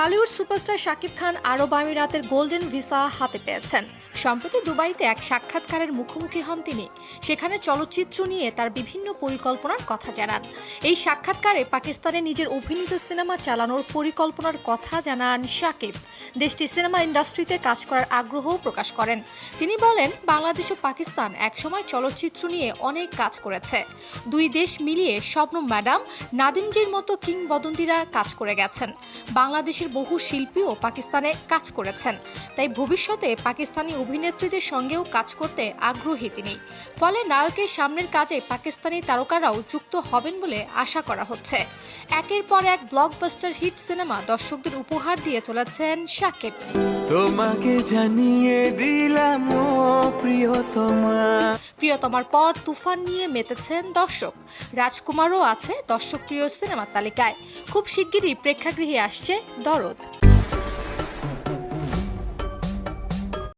Dhallywood superstar Shakib Khan আরব আমিরাতের golden visa হাতে পেয়েছেন। সম্প্রতি দুবাইতে এক সাক্ষাৎকারের মুখোমুখি হন তিনি। সেখানে চলচ্চিত্র নিয়ে তার বিভিন্ন পরিকল্পনার কথা জানান। এই সাক্ষাৎকারে পাকিস্তানে নিজের অভিনীত সিনেমা চালানোর পরিকল্পনার কথা জানান শাকিব। দেশটির সিনেমা ইন্ডাস্ট্রিতে কাজ করার আগ্রহও প্রকাশ করেন। তিনি বলেন, বাংলাদেশ ও পাকিস্তান একসময় চলচ্চিত্র নিয়ে অনেক কাজ করেছে। দুই দেশ মিলিয়ে শবনম ম্যাডাম, নাদিমজির মতো কিংবদন্তিরা কাজ করে গেছেন। বাংলাদেশের বহু শিল্পীও পাকিস্তানে কাজ করেছেন। তাই ভবিষ্যতে পাকিস্তানি অভিনেত্রীদের সঙ্গেও কাজ করতে আগ্রহী তিনি। ফলে নায়কের সামনের কাজে পাকিস্তানি তারকারাও যুক্ত হবেন বলে আশা করা হচ্ছে। একের পর এক ব্লকবাস্টার হিট সিনেমা দর্শকদের উপহার দিয়ে চলেছেন শাকিব। তোমাকে জানিয়ে দিলাম ও প্রিয়তমার পর তুফান নিয়ে মেতেছেন দর্শক। রাজকুমারও আছে দর্শকপ্রিয় সিনেমার তালিকায়। খুব শিগগিরই প্রেক্ষাগৃহে আসছে দরদ।